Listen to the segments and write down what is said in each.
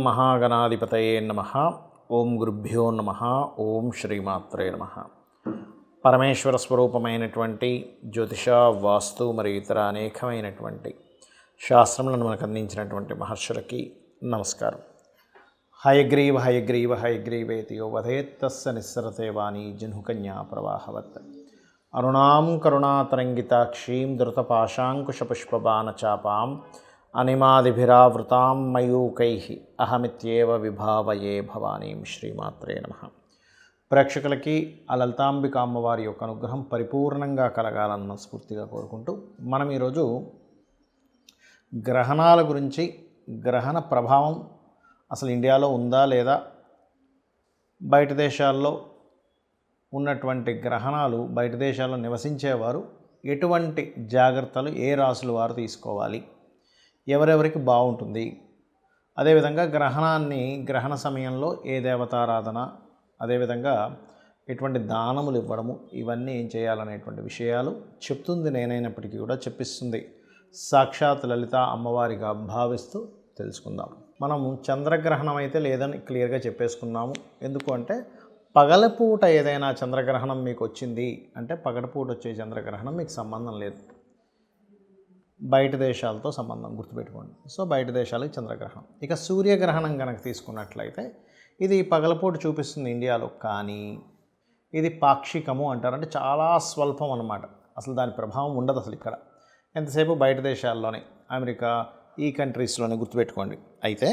మహాగణాధిపతయే నమః. ఓం గురుభ్యో నమః. ఓం శ్రీమాత్రే నమః. పరమేశ్వర స్వరూపమైనటువంటి జ్యోతిష, వాస్తు మరియు ఇతర అనేకమైనటువంటి శాస్త్రములను మనకు అందించినటువంటి మహర్షులకి నమస్కారం. హయగ్రీవ హయగ్రీవ హయగ్రీవేతి యో వదేత్తస్య నిస్సరతే వాణి జహ్నుకన్యా ప్రవాహవత్. అరుణాం కరుణాతరంగితాక్షీం ధృతపాశాంకుశపుష్పబాణచాపాం అనిమాదిభిరావృతాం మయూకైః అహమిత్యేవ విభావయే భవానీం. శ్రీమాత్రే నమః. ప్రేక్షకులకి ఆ లలితాంబిక అమ్మవారి యొక్క అనుగ్రహం పరిపూర్ణంగా కలగాలని మనస్ఫూర్తిగా కోరుకుంటూ మనం ఈరోజు గ్రహణాల గురించి, గ్రహణ ప్రభావం అసలు ఇండియాలో ఉందా లేదా, బయట దేశాల్లో ఉన్నటువంటి గ్రహణాలు, బయట దేశాల్లో నివసించేవారు ఎటువంటి జాగ్రత్తలు ఏ రాసుల వారు తీసుకోవాలి, ఎవరెవరికి బాగుంటుంది, అదేవిధంగా గ్రహణ సమయంలో ఏ దేవతారాధన, అదేవిధంగా ఎటువంటి దానములు ఇవ్వడము, ఇవన్నీ ఏం చేయాలనేటువంటి విషయాలు చెప్తుంది నేనైనప్పటికీ కూడా చెప్పిస్తుంది సాక్షాత్ లలిత అమ్మవారిగా భావిస్తూ తెలుసుకుందాం. మనము చంద్రగ్రహణం అయితే లేదని క్లియర్గా చెప్పేసుకున్నాము. ఎందుకు అంటే పగలపూట ఏదైనా చంద్రగ్రహణం మీకు వచ్చింది అంటే పగలపూట వచ్చే చంద్రగ్రహణం మీకు సంబంధం లేదు, బయట దేశాలతో సంబంధం, గుర్తుపెట్టుకోండి. సో బయట దేశాలకు చంద్రగ్రహణం. ఇక సూర్యగ్రహణం కనుక తీసుకున్నట్లయితే ఇది పగలపూట చూపిస్తుంది ఇండియాలో, కానీ ఇది పాక్షికము అంటారు. అంటే చాలా స్వల్పం అన్నమాట. అసలు దాని ప్రభావం ఉండదు అసలు ఇక్కడ, ఎంతసేపు బయట దేశాల్లోనే, అమెరికా ఈ కంట్రీస్లోనే, గుర్తుపెట్టుకోండి. అయితే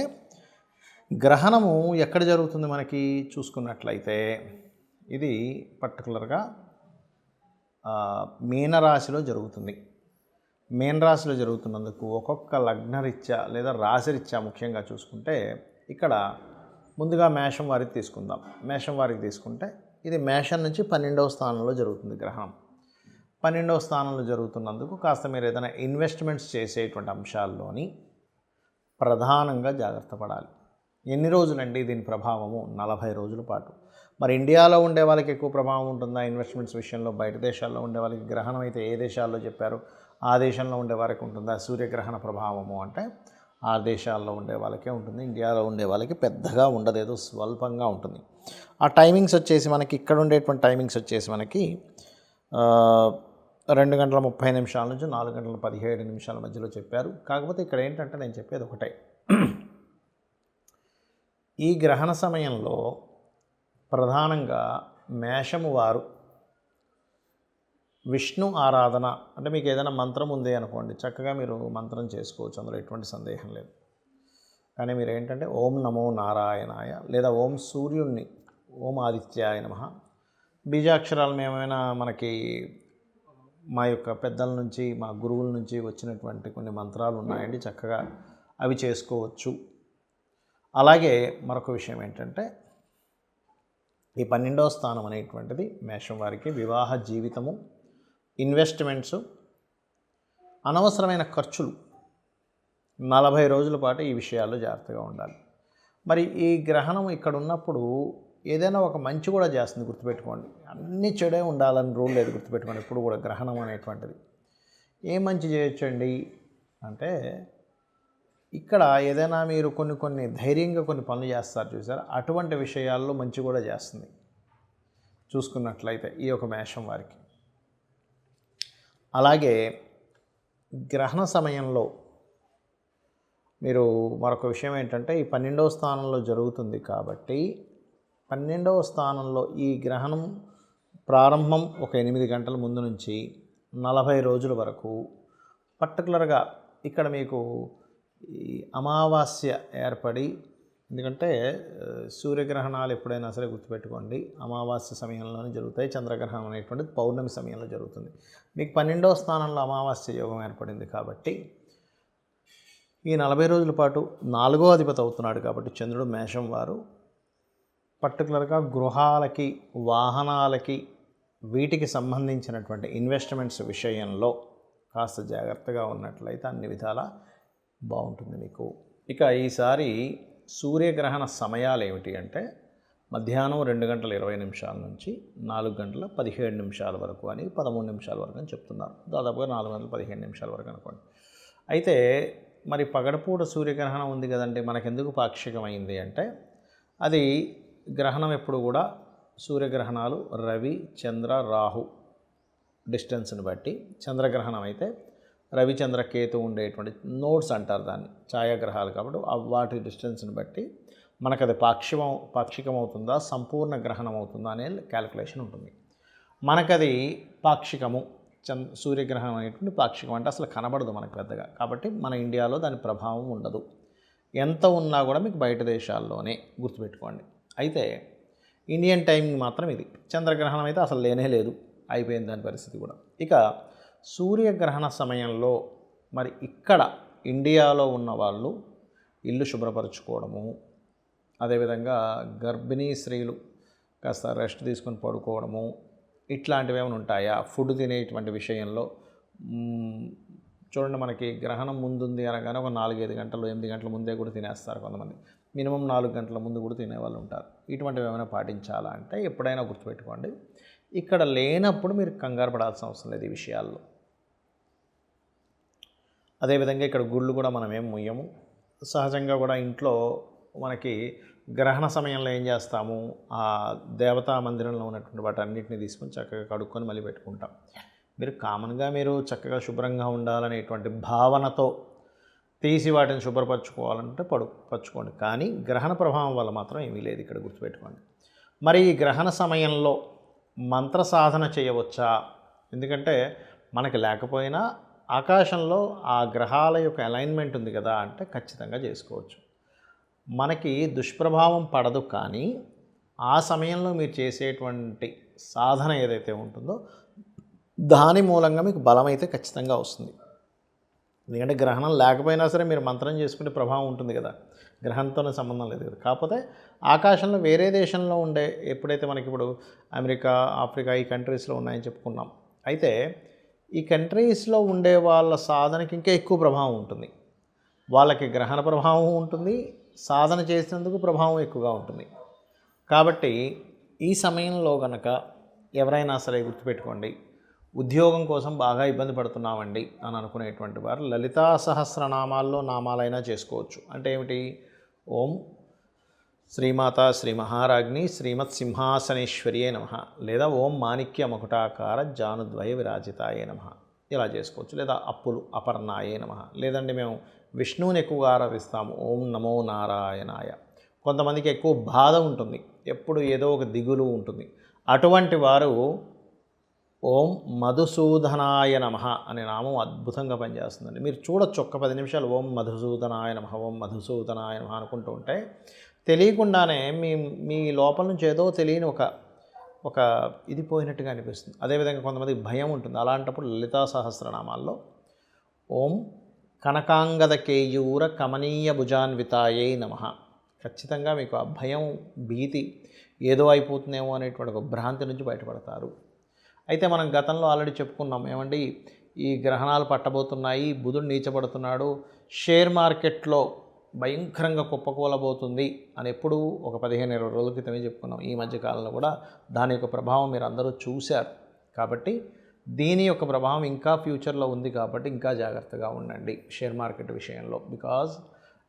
గ్రహణము ఎక్కడ జరుగుతుంది మనకి చూసుకున్నట్లయితే ఇది పర్టికులర్గా మీనరాశిలో జరుగుతుంది. మీనరాశిలో జరుగుతున్నందుకు ఒక్కొక్క లగ్నరీత్యా లేదా రాశిరీత్యా ముఖ్యంగా చూసుకుంటే ఇక్కడ ముందుగా మేషం వారికి తీసుకుందాం. మేషం వారికి తీసుకుంటే ఇది మేషం నుంచి 12వ స్థానంలో జరుగుతుంది గ్రహణం. 12వ స్థానంలో జరుగుతున్నందుకు కాస్త మీరు ఏదైనా ఇన్వెస్ట్మెంట్స్ చేసేటువంటి అంశాల్లోని ప్రధానంగా జాగ్రత్త పడాలి. ఎన్ని రోజులండి దీని ప్రభావము? 40 రోజుల పాటు. మరి ఇండియాలో ఉండే వాళ్ళకి ఎక్కువ ప్రభావం ఉంటుందా ఇన్వెస్ట్మెంట్స్ విషయంలో? బయట దేశాల్లో ఉండే వాళ్ళకి గ్రహణం అయితే ఏ దేశాల్లో చెప్పారు ఆ దేశంలో ఉండే వారికి ఉంటుందా సూర్యగ్రహణ ప్రభావము? అంటే ఆ దేశాల్లో ఉండే వాళ్ళకే ఉంటుంది, ఇండియాలో ఉండే వాళ్ళకి పెద్దగా ఉండదు, ఏదో స్వల్పంగా ఉంటుంది. ఆ టైమింగ్స్ వచ్చేసి మనకి ఇక్కడ ఉండేటువంటి టైమింగ్స్ వచ్చేసి మనకి 2:30 నుంచి 4:17 మధ్యలో చెప్పారు. కాకపోతే ఇక్కడ ఏంటంటే నేను చెప్పేది ఒకటే, ఈ గ్రహణ సమయంలో ప్రధానంగా మేషము వారు విష్ణు ఆరాధన, అంటే మీకు ఏదైనా మంత్రం ఉంది అనుకోండి, చక్కగా మీరు మంత్రం చేసుకోవచ్చు, అందులో ఎటువంటి సందేహం లేదు. కానీ మీరు ఏంటంటే ఓం నమో నారాయణాయ లేదా ఓం సూర్యుణ్ణి, ఓం ఆదిత్యాయ నమః, బీజాక్షరాలు ఏమైనా మనకి మా యొక్క పెద్దల నుంచి, మా గురువుల నుంచి వచ్చినటువంటి కొన్ని మంత్రాలు ఉన్నాయండి, చక్కగా అవి చేసుకోవచ్చు. అలాగే మరొక విషయం ఏంటంటే ఈ 12వ స్థానం అనేటువంటిది మేషం వారికి వివాహ జీవితము, ఇన్వెస్ట్మెంట్స్, అనవసరమైన ఖర్చులు, 40 రోజుల పాటు ఈ విషయాల్లో జాగ్రత్తగా ఉండాలి. మరి ఈ గ్రహణం ఇక్కడ ఉన్నప్పుడు ఏదైనా ఒక మంచి కూడా చేస్తుంది, గుర్తుపెట్టుకోండి. అన్నీ చెడే ఉండాలని రూల్ లేదు, గుర్తుపెట్టుకోండి. ఇప్పుడు కూడా గ్రహణం అనేటువంటిది ఏ మంచి చేయొచ్చండి అంటే ఇక్కడ ఏదైనా మీరు కొన్ని ధైర్యంగా కొన్ని పనులు చేస్తారు చూసారా, అటువంటి విషయాల్లో మంచి కూడా చేస్తుంది చూసుకున్నట్లయితే ఈ యొక్క మేషం వారికి. అలాగే గ్రహణ సమయంలో మీరు మరొక విషయం ఏంటంటే ఈ 12వ స్థానంలో జరుగుతుంది కాబట్టి 12వ స్థానంలో ఈ గ్రహణం ప్రారంభం ఒక 8 గంటల ముందు నుంచి 40 రోజుల వరకు పర్టికులర్గా ఇక్కడ మీకు ఈ అమావాస్య ఏర్పడి, ఎందుకంటే సూర్యగ్రహణాలు ఎప్పుడైనా సరే గుర్తుపెట్టుకోండి అమావాస్య సమయంలోనే జరుగుతాయి. చంద్రగ్రహణం అనేటువంటిది పౌర్ణమి సమయంలో జరుగుతుంది. మీకు 12వ స్థానంలో అమావాస్య యోగం ఏర్పడింది కాబట్టి ఈ 40 రోజుల పాటు 4వ అధిపతి అవుతున్నాడు కాబట్టి చంద్రుడు మేషం వారు పర్టికులర్గా గృహాలకి, వాహనాలకి, వీటికి సంబంధించినటువంటి ఇన్వెస్ట్మెంట్స్ విషయంలో కాస్త జాగ్రత్తగా ఉన్నట్లయితే అన్ని విధాలా బాగుంటుంది మీకు. ఇక ఈసారి సూర్యగ్రహణ సమయాలు ఏమిటి అంటే మధ్యాహ్నం 2:20 నుంచి 4:17 వరకు అని, 13 నిమిషాల వరకు అని చెప్తున్నారు. దాదాపుగా 4:15 వరకు అనుకోండి. అయితే మరి పగడపూట సూర్యగ్రహణం ఉంది కదండి, మనకెందుకు పాక్షికమైంది అంటే, అది గ్రహణం ఎప్పుడు కూడా సూర్యగ్రహణాలు రవి చంద్ర రాహు డిస్టెన్స్ని బట్టి, చంద్రగ్రహణం అయితే రవి చంద్ర కేతు ఉండేటువంటి నోడ్స్ అంటారు దాన్ని, ఛాయాగ్రహాలు కాబట్టి వాటి డిస్టెన్స్ని బట్టి మనకు అది పాక్షికం అవుతుందా సంపూర్ణ గ్రహణం అవుతుందా అనే క్యాలిక్యులేషన్ ఉంటుంది. మనకది పాక్షికము, సూర్యగ్రహణం అనేటువంటి పాక్షికం అంటే అసలు కనబడదు మనకు పెద్దగా, కాబట్టి మన ఇండియాలో దాని ప్రభావం ఉండదు. ఎంత ఉన్నా కూడా మీకు బయట దేశాల్లోనే గుర్తుపెట్టుకోండి. అయితే ఇండియన్ టైమింగ్ మాత్రం ఇది. చంద్రగ్రహణం అయితే అసలు లేనే లేదు, అయిపోయింది దాని పరిస్థితి కూడా. ఇక సూర్యగ్రహణ సమయంలో మరి ఇక్కడ ఇండియాలో ఉన్న వాళ్ళు ఇల్లు శుభ్రపరచుకోవడము, అదేవిధంగా గర్భిణీ స్త్రీలు కాస్త రెస్ట్ తీసుకొని పడుకోవడము, ఇట్లాంటివి ఏమైనా ఉంటాయా? ఫుడ్ తినేటువంటి విషయంలో చూడండి, మనకి గ్రహణం ముందుంది అనగానే ఒక 4-5 గంటలు 8 గంటల ముందే కూడా తినేస్తారు కొంతమంది, మినిమం 4 గంటల ముందు కూడా తినేవాళ్ళు ఉంటారు. ఇటువంటివి ఏమైనా పాటించాలా అంటే ఎప్పుడైనా గుర్తుపెట్టుకోండి, ఇక్కడ లేనప్పుడు మీరు కంగారు పడాల్సిన అవసరం లేదు ఈ విషయాల్లో. అదేవిధంగా ఇక్కడ గుళ్ళు కూడా మనం ఏం ముయ్యము. సహజంగా కూడా ఇంట్లో మనకి గ్రహణ సమయంలో ఏం చేస్తాము, ఆ దేవతా మందిరంలో ఉన్నటువంటి వాటి అన్నింటినీ తీసుకొని చక్కగా కడుక్కొని మళ్ళీ పెట్టుకుంటాం. మీరు కామన్గా మీరు చక్కగా శుభ్రంగా ఉండాలనేటువంటి భావనతో తీసి వాటిని శుభ్రపరచుకోవాలంటే పరచుకోండి, కానీ గ్రహణ ప్రభావం వల్ల మాత్రం ఏమీ లేదు ఇక్కడ గుర్తుపెట్టుకోండి. మరి ఈ గ్రహణ సమయంలో మంత్ర సాధన చేయవచ్చా? ఎందుకంటే మనకి లేకపోయినా ఆకాశంలో ఆ గ్రహాల యొక్క అలైన్మెంట్ ఉంది కదా అంటే ఖచ్చితంగా చేసుకోవచ్చు. మనకి దుష్ప్రభావం పడదు, కానీ ఆ సమయంలో మీరు చేసేటువంటి సాధన ఏదైతే ఉంటుందో దాని మూలంగా మీకు బలం అయితే ఖచ్చితంగా వస్తుంది. ఎందుకంటే గ్రహణం లేకపోయినా సరే మీరు మంత్రం చేసుకునే ప్రభావం ఉంటుంది కదా, గ్రహణంతోనే సంబంధం లేదు కదా. కాకపోతే ఆకాశంలో వేరే దేశంలో ఉండే, ఎప్పుడైతే మనకి ఇప్పుడు అమెరికా ఆఫ్రికా ఈ కంట్రీస్లో ఉన్నాయని చెప్పుకున్నాం, అయితే ఈ కంట్రీస్లో ఉండే వాళ్ళ సాధనకి ఇంకా ఎక్కువ ప్రభావం ఉంటుంది. వాళ్ళకి గ్రహణ ప్రభావం ఉంటుంది, సాధన చేసినందుకు ప్రభావం ఎక్కువగా ఉంటుంది. కాబట్టి ఈ సమయంలో కనుక ఎవరైనా సరే గుర్తుపెట్టుకోండి, ఉద్యోగం కోసం బాగా ఇబ్బంది పడుతున్నామండి అని అనుకునేటువంటి వారు లలితా సహస్రనామాల్లో నామాలైనా చేసుకోవచ్చు. అంటే ఏమిటి? ఓం శ్రీమాత శ్రీ మహారాజ్ని శ్రీమత్ సింహాసనేశ్వర్యే నమః, లేదా ఓం మాణిక్య మకుటాకార జానుద్వయ విరాజితాయే నమః, ఇలా చేసుకోవచ్చు. లేదా అప్పులు అపర్ణాయే నమః, లేదండి మేము విష్ణువుని ఎక్కువగా ఆరాధిస్తాము, ఓం నమో నారాయణాయ. కొంతమందికి ఎక్కువ బాధ ఉంటుంది, ఎప్పుడు ఏదో ఒక దిగులు ఉంటుంది, అటువంటి వారు ఓం మధుసూదనాయ నమః అనే నామం అద్భుతంగా పనిచేస్తుందండి. మీరు చూడొచ్చు, ఒక్క 10 నిమిషాలు ఓం మధుసూదనాయ నమః ఓం మధుసూదనాయ నమః అనుకుంటూ ఉంటే తెలియకుండానే మీ లోపల నుంచి ఏదో తెలియని ఒక ఇది పోయినట్టుగా అనిపిస్తుంది. అదేవిధంగా కొంతమందికి భయం ఉంటుంది, అలాంటప్పుడు లలితా సహస్రనామాల్లో ఓం కనకాంగద కేయూర కమనీయ భుజాన్వితాయే నమః, ఖచ్చితంగా మీకు ఆ భయం భీతి ఏదో అయిపోతుందేమో అనేటువంటి ఒక భ్రాంతి నుంచి బయటపడతారు. అయితే మనం గతంలో ఆల్రెడీ చెప్పుకున్నాం, ఏమండి ఈ గ్రహణాలు పట్టబోతున్నాయి, బుధుడు నీచబడుతున్నాడు, షేర్ మార్కెట్లో భయంకరంగా కుప్పకూలబోతుంది అని ఎప్పుడు ఒక 15-20 రోజుల క్రితమే చెప్పుకున్నాం. ఈ మధ్యకాలంలో కూడా దాని యొక్క ప్రభావం మీరు అందరూ చూశారు. కాబట్టి దీని యొక్క ప్రభావం ఇంకా ఫ్యూచర్లో ఉంది, కాబట్టి ఇంకా జాగ్రత్తగా ఉండండి షేర్ మార్కెట్ విషయంలో. బికాజ్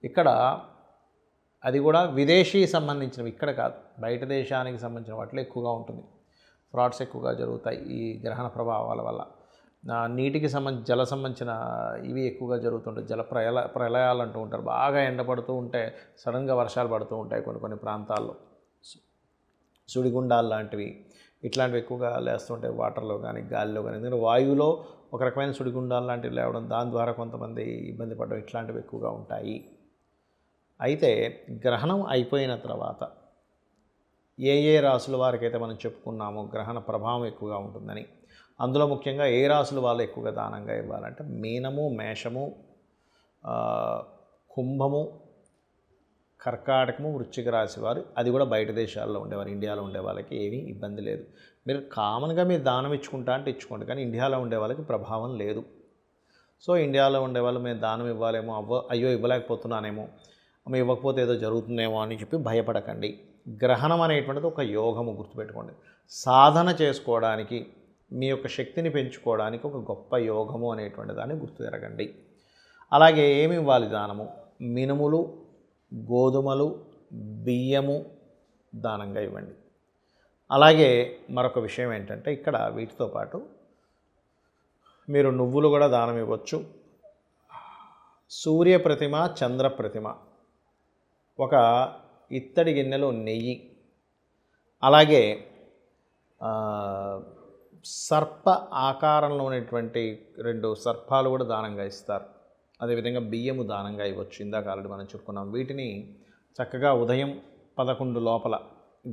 ఇక్కడ అది కూడా విదేశీ సంబంధించినవి, ఇక్కడ కాదు, బయట దేశానికి సంబంధించిన వాటిలో ఎక్కువగా ఉంటుంది. ఫ్రాడ్స్ ఎక్కువగా జరుగుతాయి ఈ గ్రహణ ప్రభావాల వల్ల. నీటికి జల సంబంధించిన ఇవి ఎక్కువగా జరుగుతుంటాయి. ప్రళయాలు అంటూ ఉంటారు. బాగా ఎండపడుతూ ఉంటే సడన్గా వర్షాలు పడుతూ ఉంటాయి కొన్ని ప్రాంతాల్లో. సుడిగుండాలు లాంటివి ఇట్లాంటివి ఎక్కువగా లేస్తుంటాయి వాటర్లో కానీ గాలిలో కానీ. ఎందుకంటే వాయువులో ఒక రకమైన సుడిగుండాలు లాంటివి లేవడం, దాని ద్వారా కొంతమంది ఇబ్బంది పడడం, ఇట్లాంటివి ఎక్కువగా ఉంటాయి. అయితే గ్రహణం అయిపోయిన తర్వాత ఏ రాసుల వారికైతే మనం చెప్పుకున్నామో గ్రహణ ప్రభావం ఎక్కువగా ఉంటుందని, అందులో ముఖ్యంగా ఏ రాసుల వాళ్ళు ఎక్కువగా దానంగా ఇవ్వాలంటే మీనము, మేషము, కుంభము, కర్కాటకము, వృశ్చిక రాశి వారు, అది కూడా బయట దేశాల్లో ఉండేవారు. ఇండియాలో ఉండే వాళ్ళకి ఏమీ ఇబ్బంది లేదు. మీరు కామన్గా మీరు దానం ఇచ్చుకుంటా అంటే ఇచ్చుకోండి, కానీ ఇండియాలో ఉండే వాళ్ళకి ప్రభావం లేదు. సో ఇండియాలో ఉండేవాళ్ళు మేము దానం ఇవ్వాలేమో, అయ్యో ఇవ్వలేకపోతున్నానేమో, ఇవ్వకపోతే ఏదో జరుగుతుందేమో అని చెప్పి భయపడకండి. గ్రహణం అనేటువంటిది ఒక యోగము, గుర్తుపెట్టుకోండి. సాధన చేసుకోవడానికి, మీ యొక్క శక్తిని పెంచుకోవడానికి ఒక గొప్ప యోగము అనేటువంటి దాన్ని గుర్తు ఎరగండి. అలాగే ఏమి ఇవ్వాలి దానము? మినుములు, గోధుమలు, బియ్యము దానంగా ఇవ్వండి. అలాగే మరొక విషయం ఏంటంటే ఇక్కడ వీటితో పాటు మీరు నువ్వులు కూడా దానం ఇవ్వచ్చు. సూర్య ప్రతిమ, చంద్ర ప్రతిమ, ఒక ఇత్తడి గిన్నెలో నెయ్యి, అలాగే సర్ప ఆకారంలో ఉన్నటువంటి 2 సర్పాలు కూడా దానంగా ఇస్తారు. అదేవిధంగా బియ్యము దానంగా ఇవ్వచ్చు. ఇందాక ఆల్రెడీ మనం చెప్పుకున్నాం. వీటిని చక్కగా ఉదయం 11 లోపల,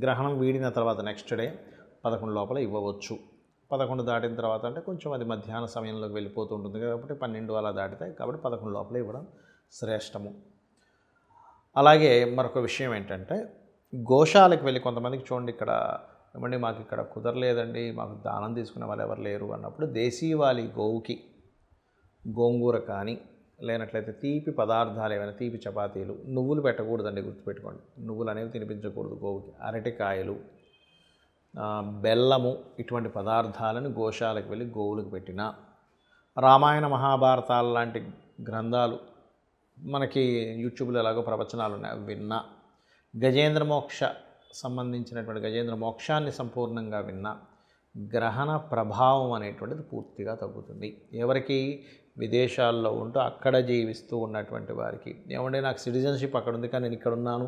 గ్రహణం వీడిన తర్వాత నెక్స్ట్ డే 11 లోపల ఇవ్వవచ్చు. 11 దాటిన తర్వాత అంటే కొంచెం అది మధ్యాహ్న సమయంలోకి వెళ్ళిపోతూ ఉంటుంది కాబట్టి 12 అలా దాటితాయి కాబట్టి 11 లోపల ఇవ్వడం శ్రేష్టము. అలాగే మరొక విషయం ఏంటంటే గోశాలకు వెళ్ళి కొంతమందికి చూడండి, ఇక్కడ ఏమండి మాకు ఇక్కడ కుదరలేదండి, మాకు దానం తీసుకునే వాళ్ళు ఎవరు లేరు అన్నప్పుడు దేశీవాలి గోవుకి గోంగూర కానీ లేనట్లయితే తీపి పదార్థాలు ఏమైనా, తీపి చపాతీలు, నువ్వులు పెట్టకూడదండి, గుర్తుపెట్టుకోండి. నువ్వులు అనేవి తినిపించకూడదు గోవుకి. అరటికాయలు, బెల్లము, ఇటువంటి పదార్థాలను గోశాలకు వెళ్ళి గోవులకు పెట్టిన, రామాయణ మహాభారతాలు లాంటి గ్రంథాలు మనకి యూట్యూబ్లో ఎలాగో ప్రవచనాలు ఉన్నాయి, విన్నా, గజేంద్ర మోక్ష సంబంధించినటువంటి గజేంద్ర మోక్షాన్ని సంపూర్ణంగా విన్నా గ్రహణ ప్రభావం అనేటువంటిది పూర్తిగా తగ్గుతుంది. ఎవరికి? విదేశాల్లో ఉంటూ అక్కడ జీవిస్తూ ఉన్నటువంటి వారికి. ఏమంటే నాకు సిటిజన్షిప్ అక్కడ ఉంది కానీ నేను ఇక్కడ ఉన్నాను,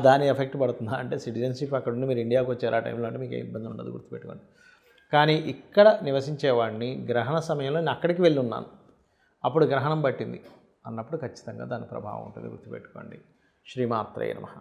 దాని ఎఫెక్ట్ పడుతుందా అంటే సిటిజన్షిప్ అక్కడ ఉండి మీరు ఇండియాకి వచ్చారు ఆ టైంలో అంటే మీకు ఏ ఇబ్బంది ఉండదు, గుర్తుపెట్టుకోండి. కానీ ఇక్కడ నివసించేవాడిని గ్రహణ సమయంలో నేను అక్కడికి వెళ్ళి ఉన్నాను, అప్పుడు గ్రహణం పట్టింది అన్నప్పుడు ఖచ్చితంగా దాని ప్రభావం ఉంటుంది, గుర్తుపెట్టుకోండి. శ్రీమాత్రే నమః.